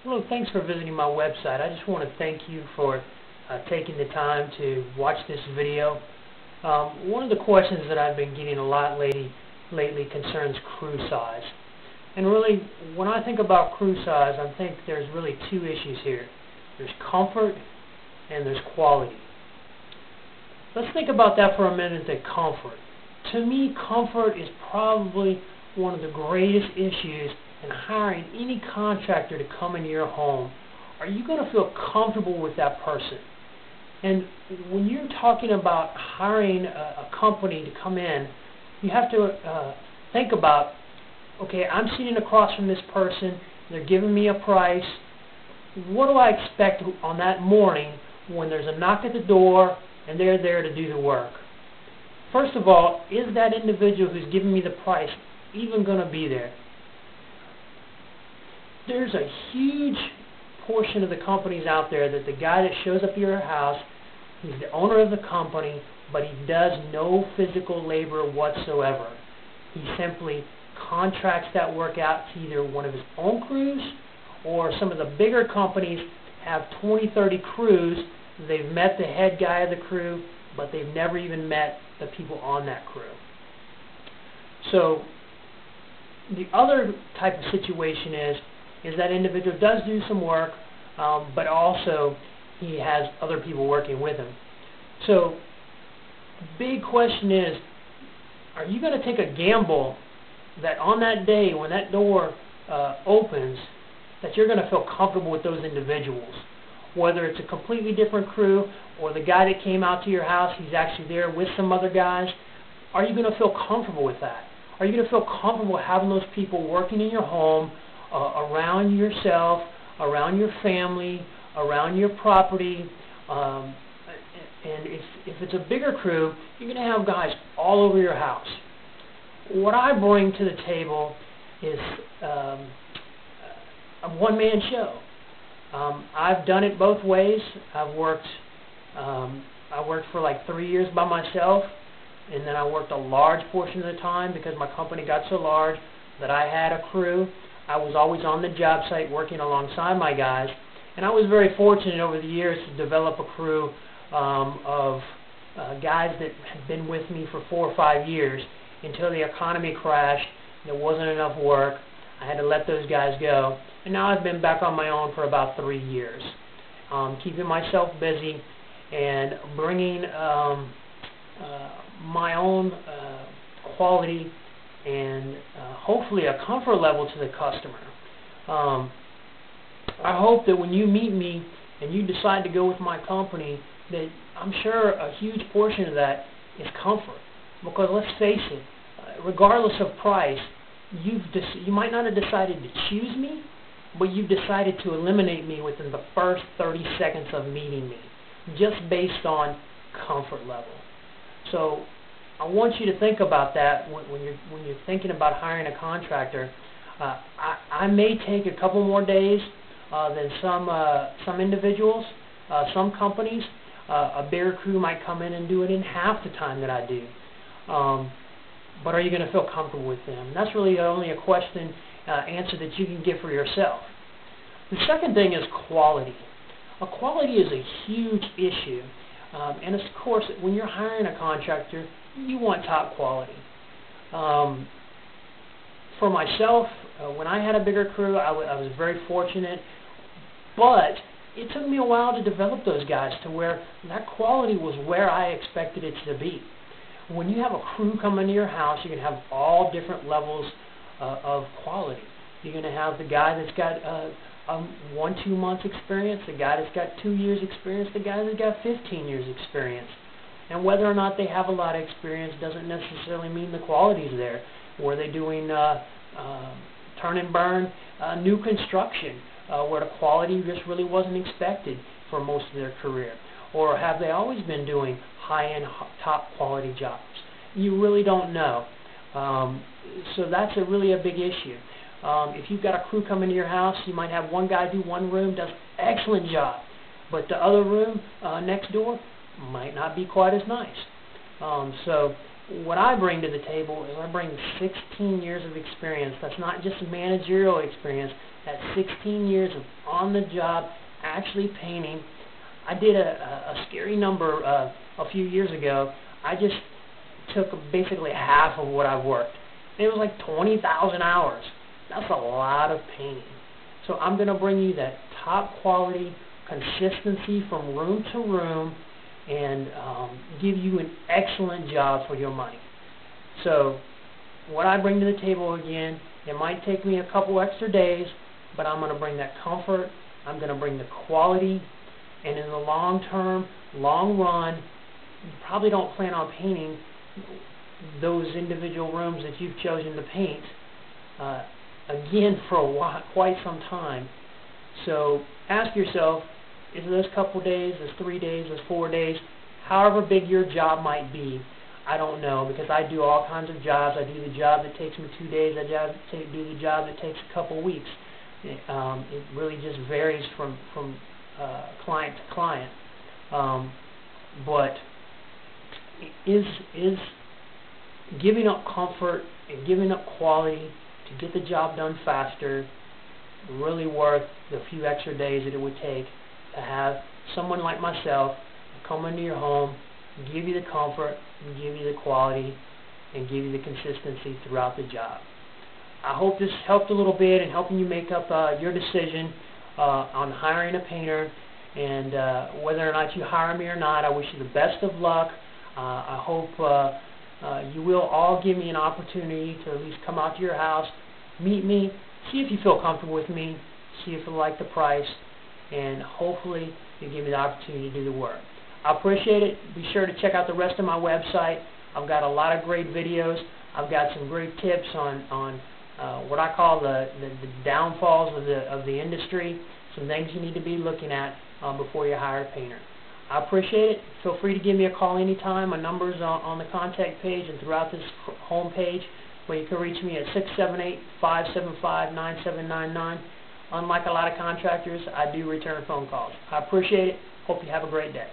Hello, thanks for visiting my website. I just want to thank you for taking the time to watch this video. One of the questions that I've been getting a lot lately concerns crew size. And really, when I think about crew size, I think there's really two issues here. There's comfort and there's quality. Let's think about that for a minute, the comfort. To me, comfort is probably one of the greatest issues in hiring any contractor to come into your home. Are you going to feel comfortable with that person? And when you're talking about hiring a company to come in, you have to think about, okay, I'm sitting across from this person, they're giving me a price. What do I expect on that morning when there's a knock at the door and they're there to do the work? First of all, is that individual who's giving me the price even going to be there? There's a huge portion of the companies out there that the guy that shows up at your house, he's the owner of the company, but he does no physical labor whatsoever. He simply contracts that work out to either one of his own crews, or some of the bigger companies have 20, 30 crews. They've met the head guy of the crew, but they've never even met the people on that crew. So the other type of situation is that individual does do some work, but also he has other people working with him. So the big question is, are you going to take a gamble that on that day when that door opens, that you're going to feel comfortable with those individuals? Whether it's a completely different crew or the guy that came out to your house, he's actually there with some other guys, are you going to feel comfortable with that? Are you going to feel comfortable having those people working in your home, around yourself, around your family, around your property? And if it's a bigger crew, you're going to have guys all over your house. What I bring to the table is a one-man show. I've done it both ways. I worked for like 3 years by myself, and then I worked a large portion of the time because my company got so large that I had a crew. I was always on the job site working alongside my guys, and I was very fortunate over the years to develop a crew of guys that had been with me for 4 or 5 years until the economy crashed. There wasn't enough work. I had to let those guys go, and now I've been back on my own for about 3 years, keeping myself busy and bringing my own quality and hopefully a comfort level to the customer. I hope that when you meet me and you decide to go with my company, that I'm sure a huge portion of that is comfort. Because let's face it, regardless of price, you might not have decided to choose me, but you've decided to eliminate me within the first 30 seconds of meeting me, just based on comfort level. So I want you to think about that when you're thinking about hiring a contractor. I may take a couple more days than some individuals, some companies. A bigger crew might come in and do it in half the time that I do. But are you going to feel comfortable with them? And that's really only a question answer that you can give for yourself. The second thing is quality. Quality is a huge issue. And of course, when you're hiring a contractor, you want top quality. For myself, when I had a bigger crew, I was very fortunate, but it took me a while to develop those guys to where that quality was where I expected it to be. When you have a crew come into your house, you're going to have all different levels of quality. You're going to have the guy that's got 1-2 months experience, the guy that's got 2 years experience, the guy that's got 15 years experience. And whether or not they have a lot of experience doesn't necessarily mean the quality's there. Were they doing turn and burn new construction where the quality just really wasn't expected for most of their career? Or have they always been doing high-end, top quality jobs? You really don't know. So that's really a big issue. If you've got a crew come into your house, you might have one guy do one room, does an excellent job, but the other room next door might not be quite as nice. So what I bring to the table is I bring 16 years of experience. That's not just managerial experience. That's 16 years of on the job, actually painting. I did a scary number a few years ago. I just took basically half of what I've worked. It was like 20,000 hours. That's a lot of painting. So I'm going to bring you that top quality consistency from room to room and give you an excellent job for your money. So what I bring to the table, again, it might take me a couple extra days, but I'm going to bring that comfort, I'm going to bring the quality, and in the long term, long run, you probably don't plan on painting those individual rooms that you've chosen to paint again for a while, quite some time. So ask yourself, is those couple days, those 3 days, those 4 days, however big your job might be, I don't know, because I do all kinds of jobs. I do the job that takes me 2 days. I do the job that takes a couple weeks. It really just varies from client to client. But is giving up comfort and giving up quality to get the job done faster really worth the few extra days that it would take to have someone like myself come into your home, give you the comfort, give you the quality, and give you the consistency throughout the job. I hope this helped a little bit in helping you make up your decision on hiring a painter, and whether or not you hire me or not, I wish you the best of luck. I hope you will all give me an opportunity to at least come out to your house, meet me, see if you feel comfortable with me, see if you like the price, and hopefully you give me the opportunity to do the work. I appreciate it. Be sure to check out the rest of my website. I've got a lot of great videos. I've got some great tips on what I call the downfalls of the industry, some things you need to be looking at before you hire a painter. I appreciate it. Feel free to give me a call anytime. My number's on the contact page and throughout this home page, where you can reach me at 678-575-9799. Unlike a lot of contractors, I do return phone calls. I appreciate it. Hope you have a great day.